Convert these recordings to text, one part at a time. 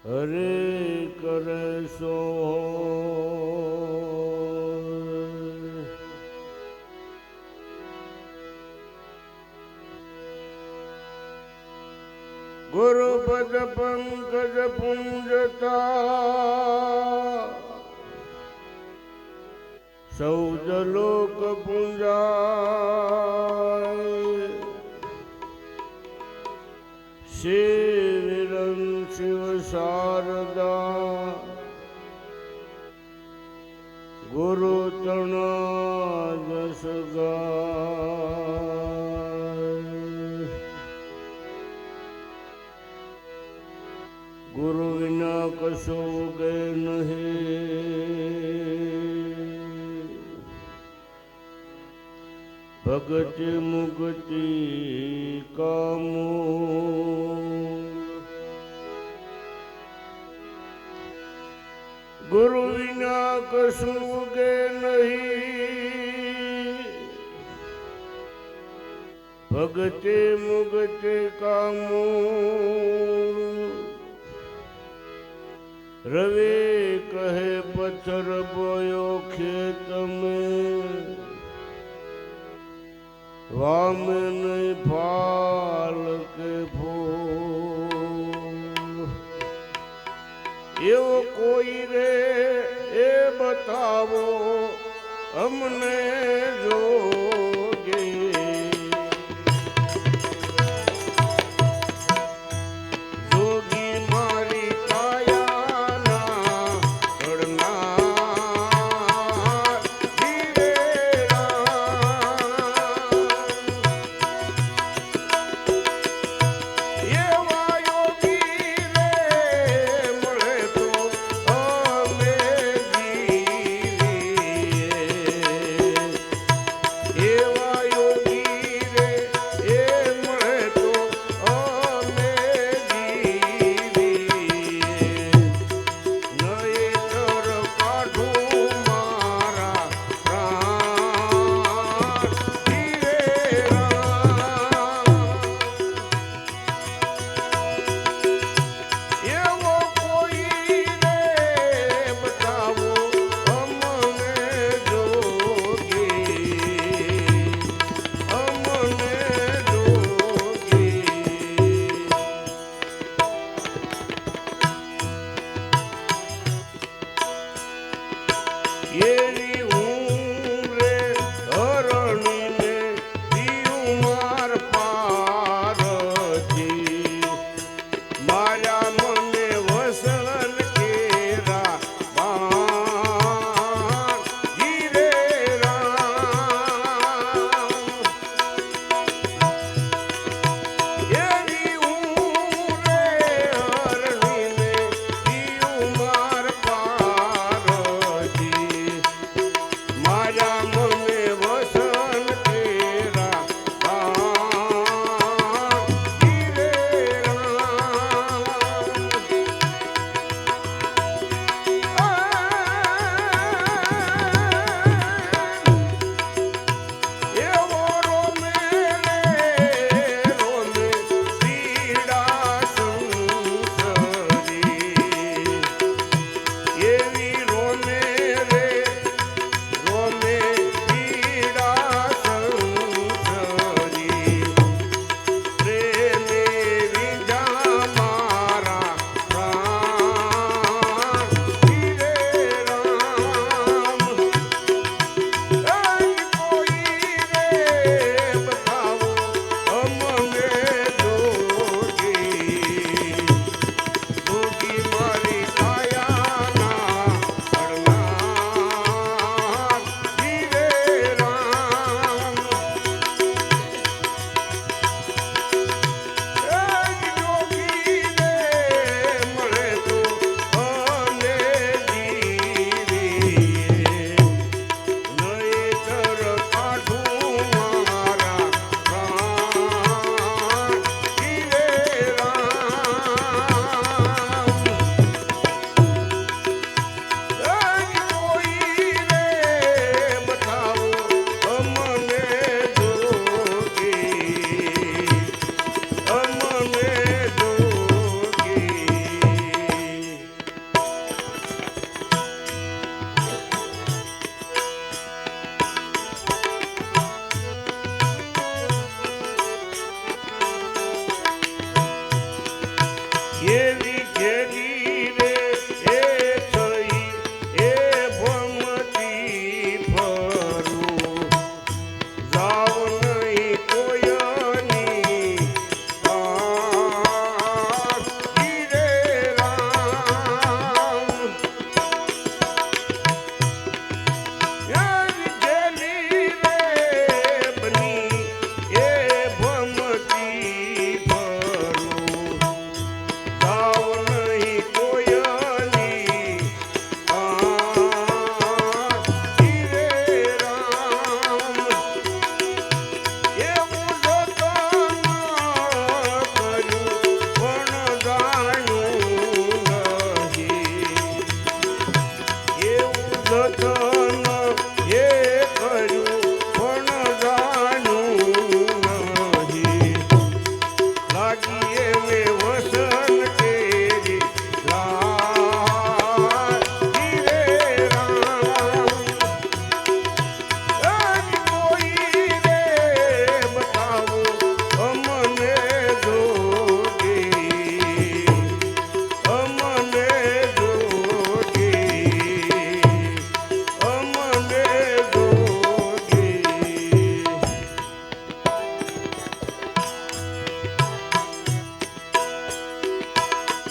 હરે કરે સો ગુરુપદ પંકજ પૂંજતા સૌદ લોક પૂંજાય શિવરં શિવ શારદા ગુરુ તણા જસ ગાય ગુરુ વિના કશો ઉગે નહીં ભગતિ મુક્તિ કામો ગુરુ વિના કશું ઉગે નહીં ભગતિ મુક્તિ કામો રવિ કહે પથ્થર બોયો ખેત મેં વામ નહીં ફાલ કે ફૂલ એવો કોઈ રે એ બતાવો અમને જોગે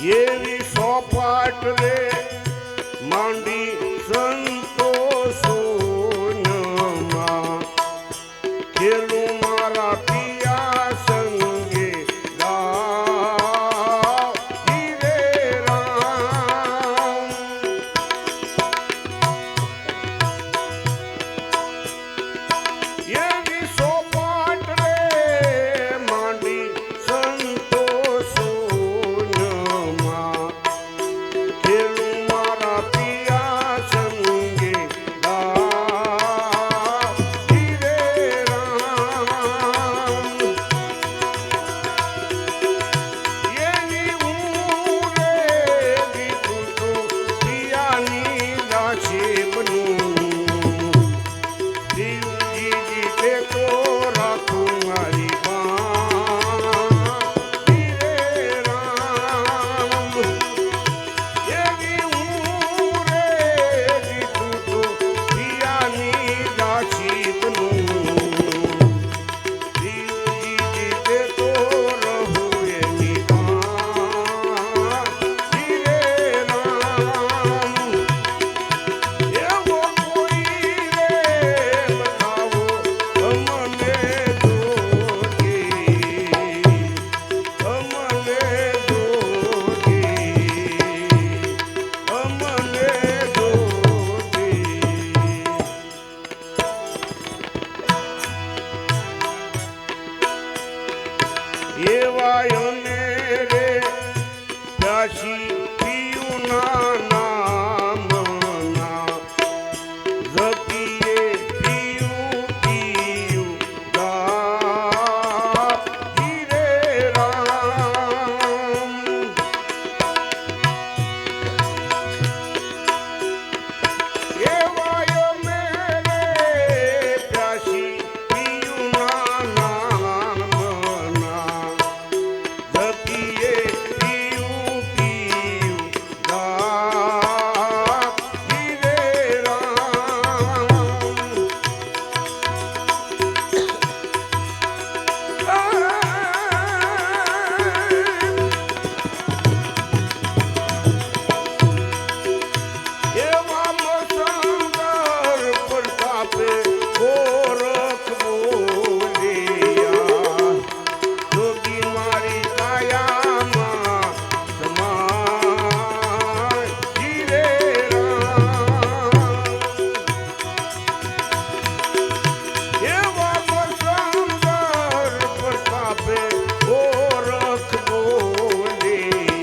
એવી સોપાટ રે માંડી સંતોષોમાં ખેલું મારા પિયા સંગે ગાવી રે રામ. એવી સોપાટ રે માંડી સંતોષોમાં ખેલું મારા પિયા સંગે ગાવી રે રામ. એની ઉરે દીધું તો પિયાની દાસી બનું જીજી તે તો રાખું મારી બાંધી રે રામ. એવી ઉરે દીધું તો પિયાની દાસી બનું જીજી તે તો રહું એની બાંધી રે રામ. એવો કોઈ રે બતાવો અમને દોરી, અમને દોરી, અમને દોરી. એવા અને રે પ્યાસી પિયુના નામના જપીએ પિયું પિયું ગાવી રે રામ. એવા અમે રે પ્યાસી પિયુના નામના જપીએ પિયું પિયું ગાવી રે રામ. એવા મસંદર પ્રતાપે ગોરખ બોલિયા જોગી મારી કાયામાં સમાઈ રે રામ. એવા મસંદર પ્રતાપે ગોરખ બોલિયા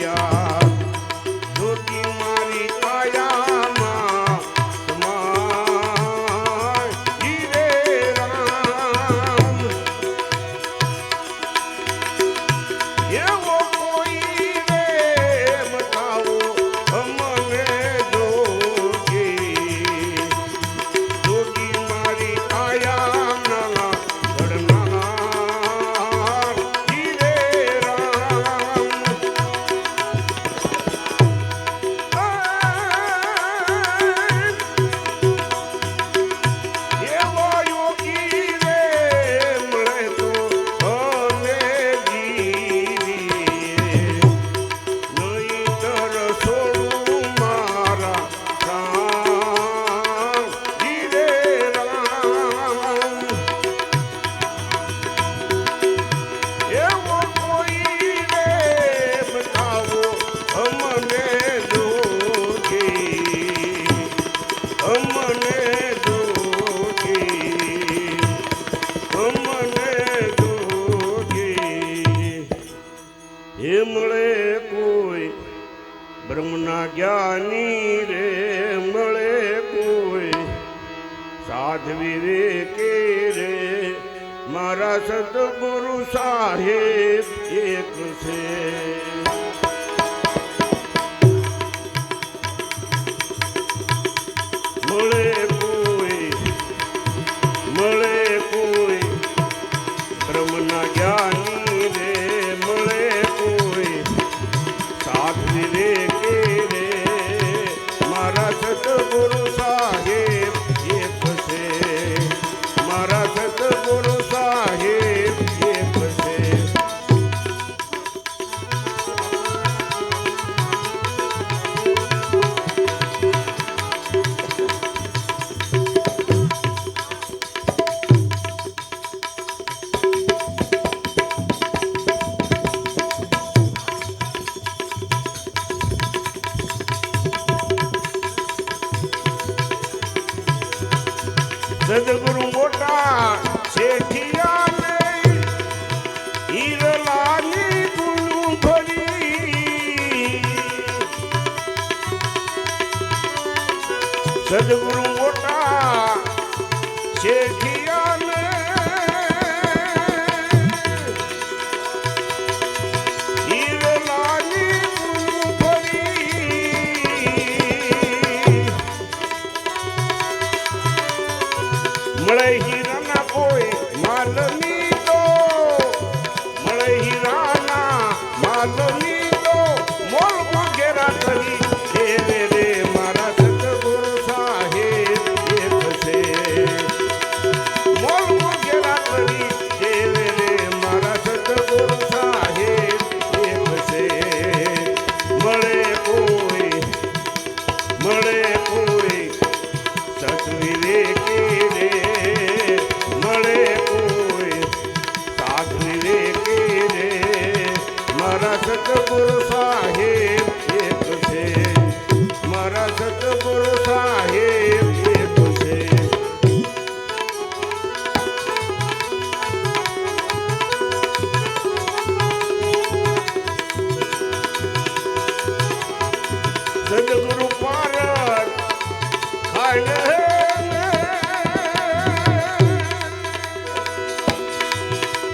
જોગી મારી કાયામાં સમાઈ રે રામ. એવો કોઈ રે બતાવો અમને જોગી, જોગી મારી કાયાના ઘડનાર રે રામ. એવો યોગી રે મળે તો અમે જીવીએ, નહીંતર છોડું મારા પ્રાણ રે રામ. એવો કોઈ રે બતાવો અમને જોગી, અમને જોગી, અમને જોગી. એ મળે કોઈ બ્રહ્મના જ્ઞાની રે મળે કોઈ સાધ્વી રે કે રે મારા સદગુરુ સાહેબ એક છે. મળે કોઈ બ્રહ્મના જ્ઞાની રે મળે કોઈ સાધ્વી રે કે રે મારા સદગુરુ સાહેબ એક છે. મારા સદગુરુ સાહેબ એક છે. સદગુરુ મોટા શેઠિયા ને હીરલાલી ગુરુ ભરી સદગુરુ મોટા શેઠિયા ને હીરલાલી ગુરુ ભરી મળે હીરાના કોઈ માલની તો મળે હીરાના માલની તો મોલ વગેરા કરી દેવે રે મારા સતગુરુ સાહેબ એક છે મોલ વગેરા કરી દેવે રે મારા સતગુરુ સાહેબ એક છે મળે કોઈ સતવી રે કે રે મળે કોઈ સાધવી રે કે રે મારા સતગુરુ સાહેબ એક છે મારા સતગુરુ સાહેબ એક છે સદગુરુ પારત ખાય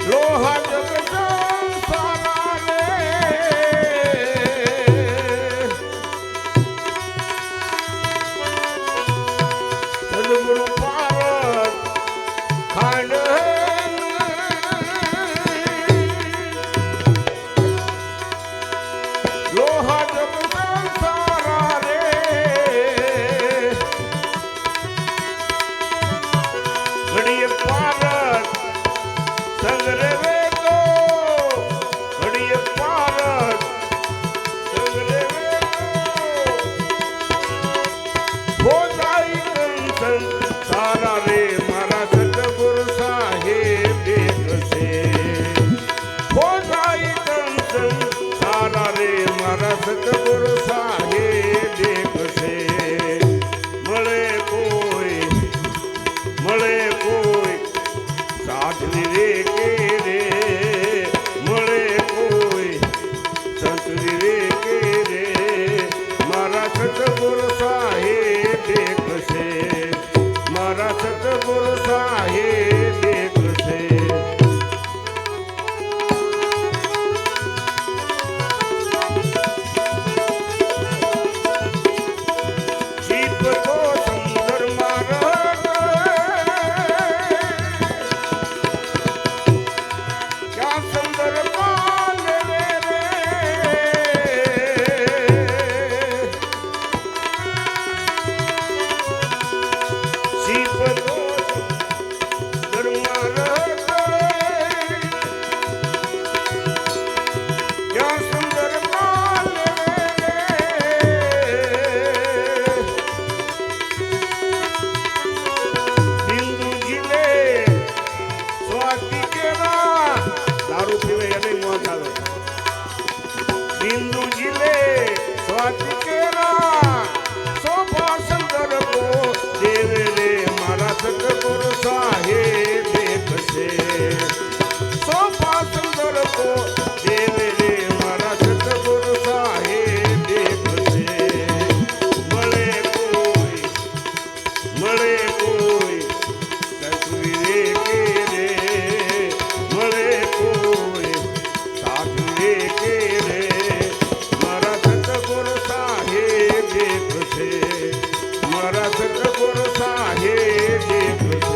લોહા જગદમ સારા રે સદગુરુ પારત ખાંડ લોહા જગદમ સારા રે ઘડીએ પારત સંગરે વે તો ઘડીએ પારત સંગરે વે તો હો જાય કંચન સારા રે મારા સતગુરુ સાહેબ એક છે હો જાય કંચન સારા રે મારા સતગુરુ સાહેબ એક છે મળે કોઈ સાધવી રે કે રે મળે કોઈ સંતવી રે કે રે મારા સતગુરુ સાહેબ એક છે મારા સતગુરુ સાહેબ એક છે શીપ તો સમુદ્રમાં ક્યાં સુંદર પાલ રે શીપ તો સમુદ્રમાં ક્યાં સુંદર પાલ બિંદુ જીલે સ્વાતિ કેવા દારૂ પીવે એને મોત આવે બિંદુ જીલે સ્વાતિ કેરા શોભા સુંદર કો દેવે રે મારા સતગુરુ સાહેબ એક છે શોભા સુંદર કો દેવે રે મારા સતગુરુ સાહેબ એક છે મળે કોઈ સતવી રે કે રે મળે કોઈ સાધવી રે કે રે મારા સતગુરુ સાહેબ એક છે મારા સતગુરુ સાહેબ એક છે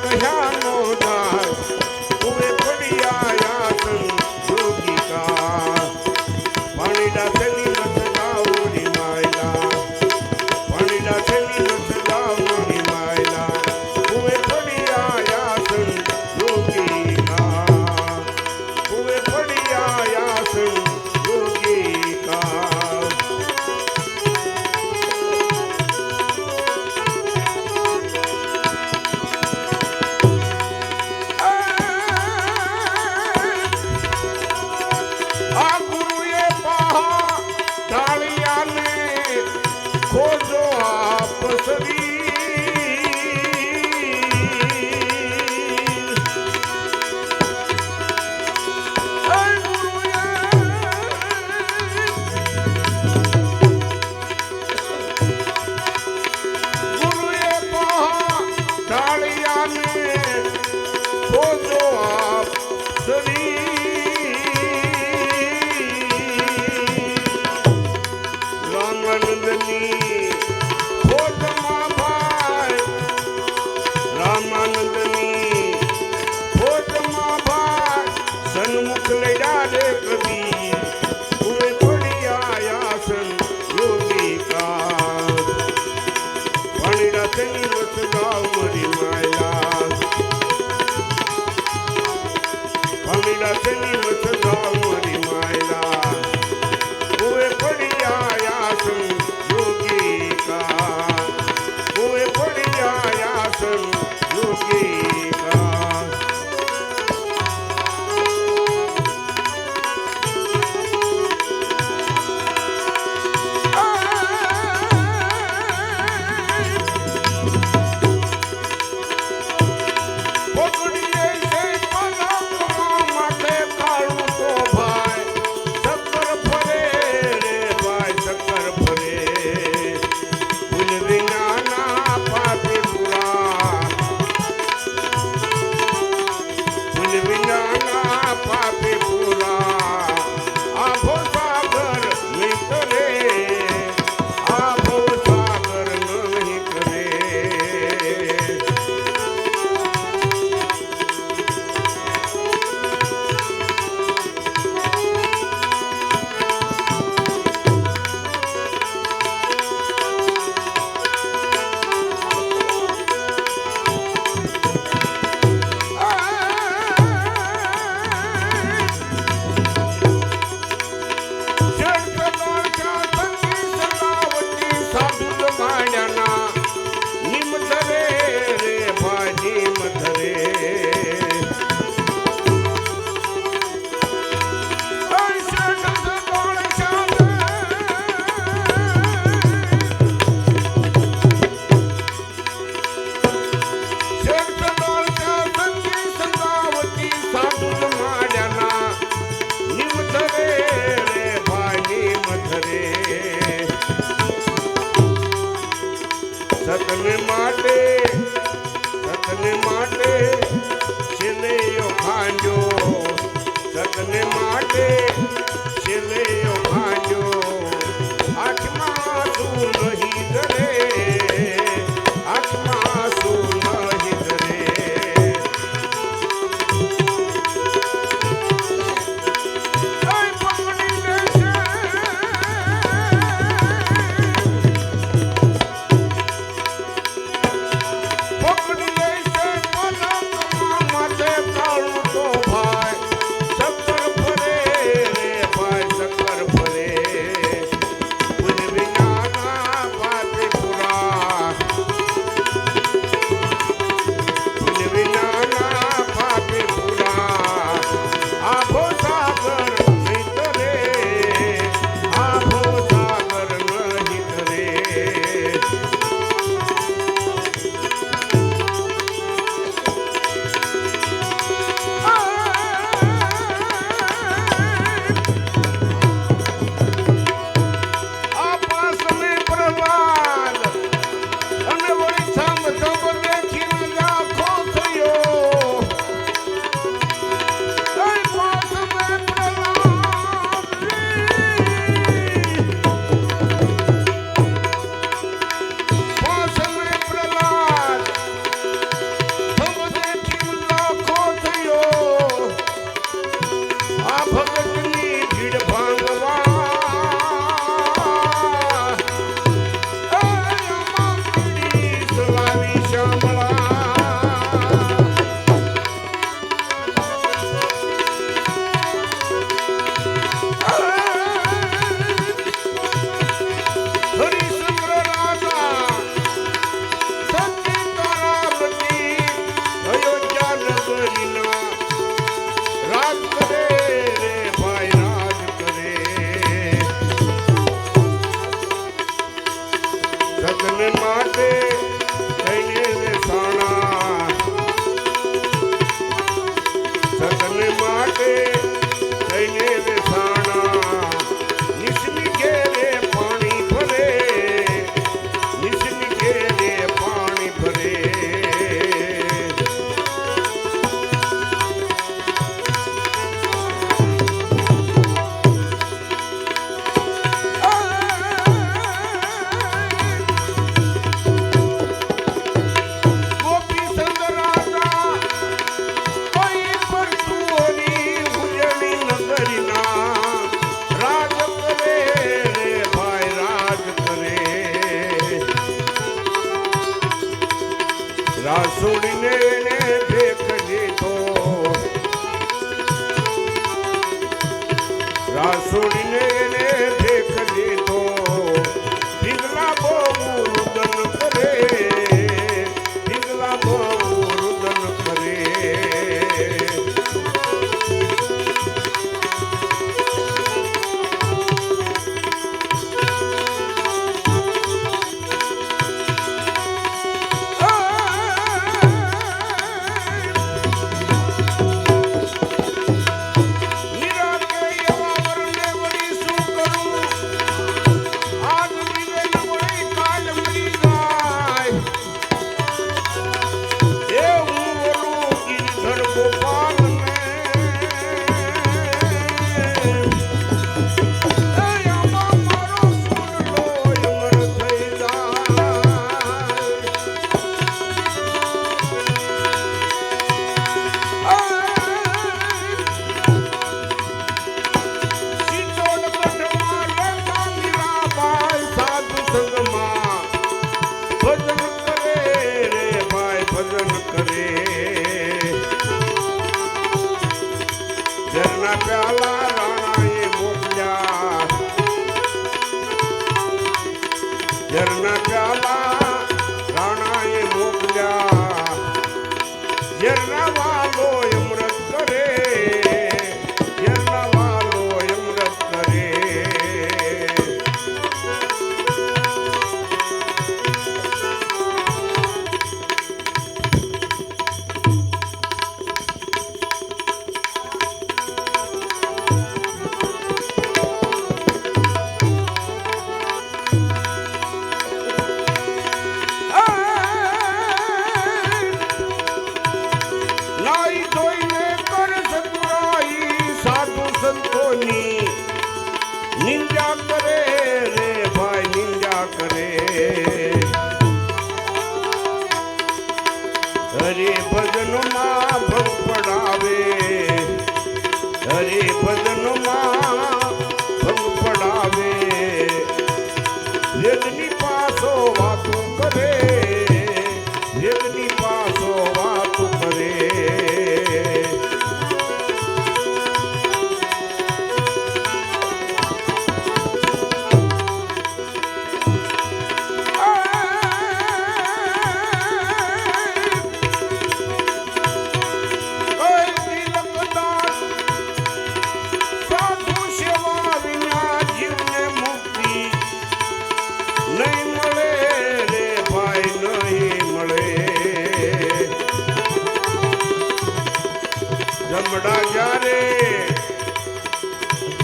કહ્યાનો દાસ કુએ પડી આયા સંજોગી કા પાણીડા થેલી નથ ગાવડી માયલા પાણીડા થેલી નથ ગાવડી માયલા કુએ પડી આયા સંજોગી કા કુએ પડી આયા સંજોગી કા આ ગુરુએ પહા ઢાળિયાને ખોજો આપ શરીર ગુરુએ પહા ઢાળિયાને ખોજો આપ રામાનંદની ખોજમાં ભાઈ રામાનંદની ખોજમાં ભાઈ સન્મુખ લડ્યા રે કબીર કુએ પડી આયા સંજોગી કા પાણીડા થેલી નથ ગાવ મરી માયલા પાણીડા થેલી નથ ગાવ મરી માયલા કુએ પડી આયા સંજોગી કા કુએ પડી આયા સંજોગી કા પકડીએ છે પલકમાં માથે કાળું તો ભાઈ ચક્કર ફરે રે ભાઈ ચક્કર ફરે ફૂલ વિનાના પાપે પૂરા ફૂલ વિનાના પાપે પૂરા આભો સાગર નહીં કરે આભો સાગર નહીં કરે સાધુ જમાડ્યાના નિમ ધરે રે ભાઈ નિમ ધરે સાધુ જમાડ્યાના નિમ ધરે રે ભાઈ નિમ ધરે સતને માટે છેલ્લેયો ભાંજો સતને માટે છેલ્લેયો ભાંજો આંખમાં શું નહીં કરે આંખમાં શું નહીં કરે પકડી લેશે પકડી લેશે પલકમાં માથે કાળું તો ભાઈ ચક્કર ફરે રે ભાઈ ચક્કર ફરે આ ભગતની ભીડ ભાંગવા આમાં પીડી સલાવી શામળા રાસોડીને દેખ લીધો રાસોડીને દેખ લીધો પિંગલા બહુ રુદન કરે પિંગલા બહુ રુદન કરે પ્યાલા રાણાએ મોકલ્યા ઝરના પ્યાલા રાણાએ મોકલ્યા ઝરના વાલો અમૃત કરે ઝરના વાલો અમૃત કરે નિંજા કરે રે ભાઈ નિંજા કરે હરે ભજનમાં ભંગ પડાવે હરે ભજનમાં ભંગ પડાવે વેદની પાસો વાતો કરે વેદની પાસો વાતો કરે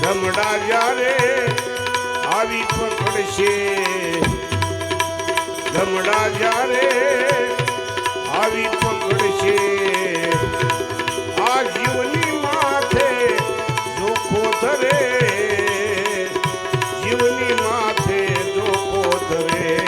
જમડા જ્યારે આવી પકડશે જમડા જ્યારે આવી પકડશે આ જીવની માથે જોખો ધરે જીવની માથે જોખો ધરે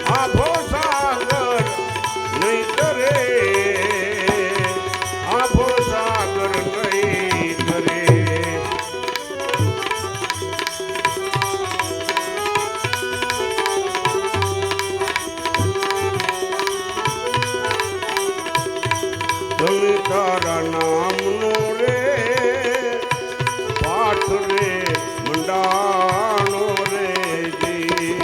આભો સાગર નહીં કરે, આભો સાગર નહીં કરે. તમે તારા નામનો રે પાઠ રે મંડાણો રે જી.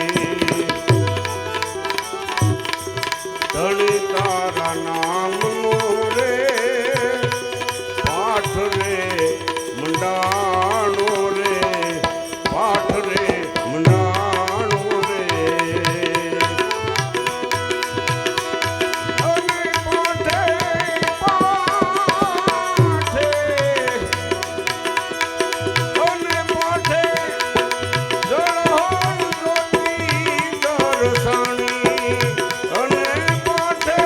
ધણી તારા નામનો રે પાઠ રે મંડાણો રે, પાઠ રે મંડાણો રે. અને પાઠે પાઠે અને પાઠે જળહળ જ્યોતિ દર્શની. અને પાઠે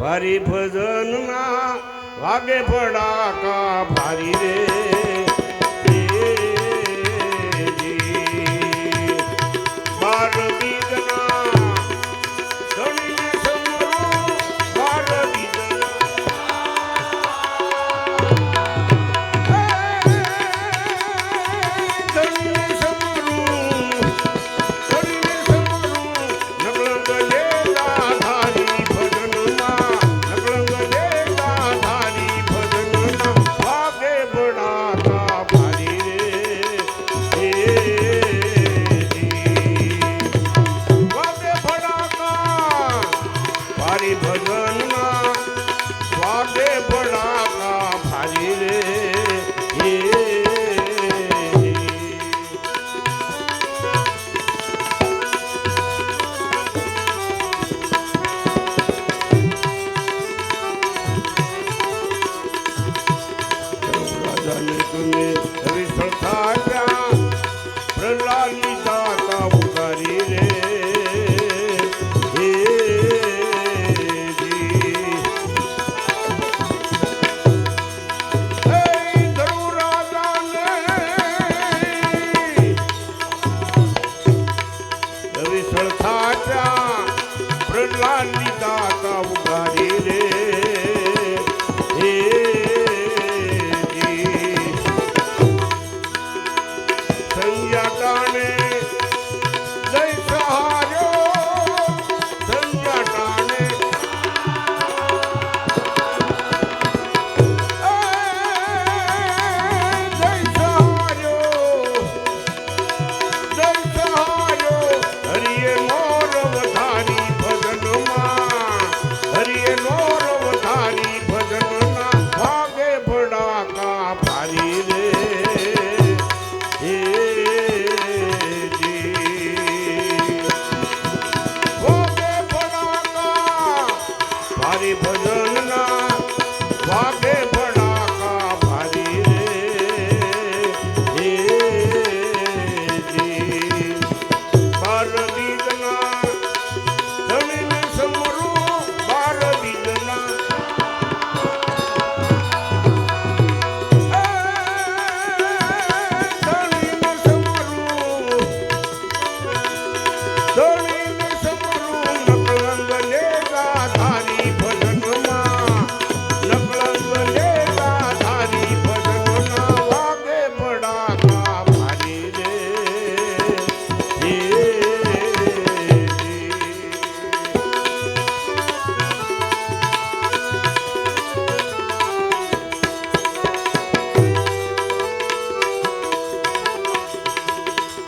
ભારી ભજન ના વાગે ફડાકા ભારી રે બાર બીજના ધણીને સમરું બાર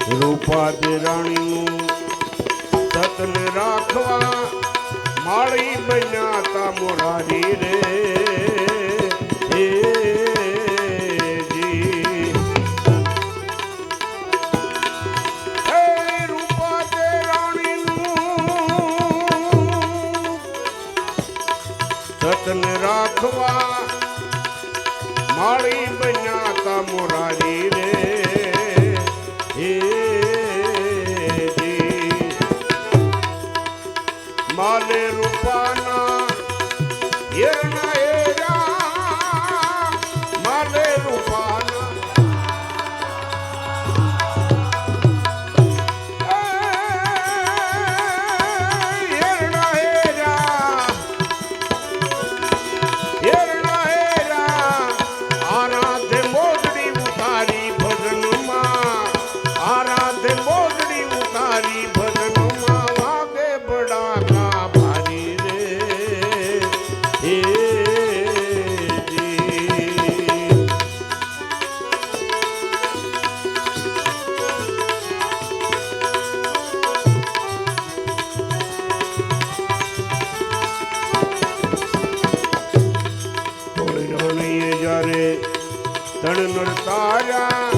રૂપાદે રાણીનું સતન રાખવા માળી બન્યા તા મોરારી રે રૂપાદે રાણીનું સતન રાખવા માળી બન્યા તા મોરારી રે માલે રૂપાના હિરના હેરા માલે રૂપાના હિરના હેરા હિરના હેરા આરાધે મોગડી ઉતારી ભજનમાં આરાધે મોગડી ઉતારી ભજનમાં વાગે બડાકા ભારી રે જ્યારે તણ નર તારા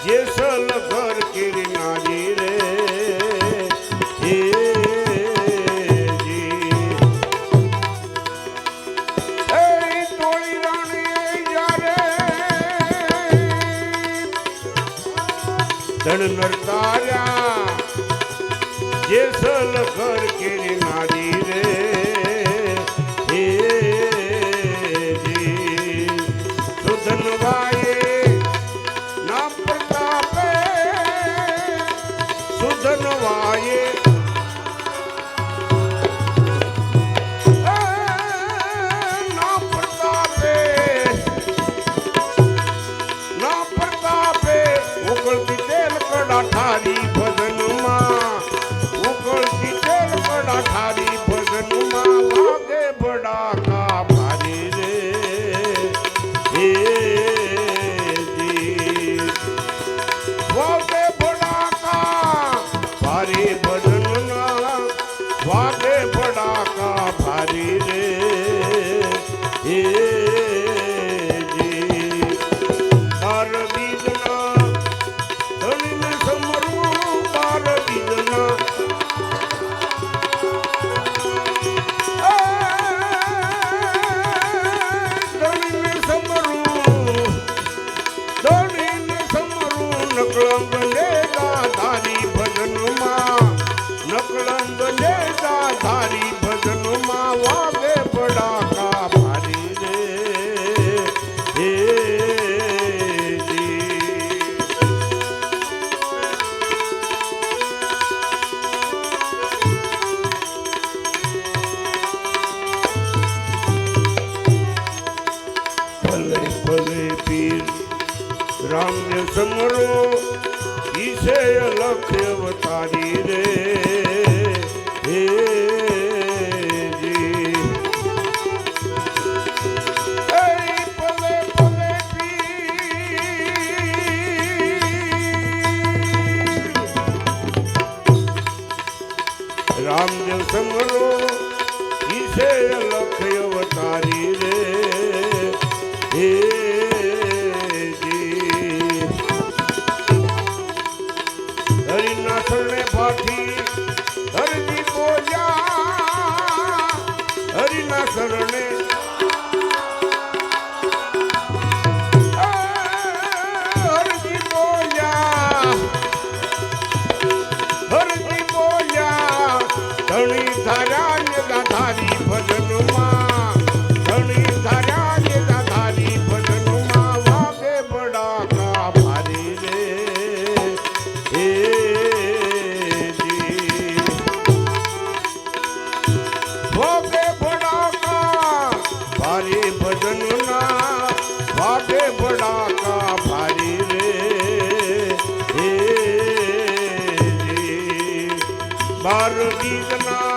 જેસલ ઘર કેરી નારી રે તોળી રાણી જ્યારે તણ નર તારા જેસલ ઘર કેરી નારી રે નકળંગ ને ધારી ભજનમાં નકળંગ ને ધારી ભજનમાં વાગે પડાકા ભારી રે હે ભલે ભલે પીર રામ ને સમરો ઈશે અલખ અવતારી રે હે જી ભલે ભલે પીર રામ ને સમરો ઈશે અલખ અવતારી રે હે હરિનાથને ભાઠી હરજી બોલ્યા હરિના શરણે હરજી બોલ્યા ધણી ધાર્યા ધારી ભજનમાં ધણી ધાર્યા ધારી ભજનમાં વાગે બડાકા ભારી રે હે વાગે બડાકા ભારી ભજનના વાગે બડાકા ભારી રે હે બાર દીદના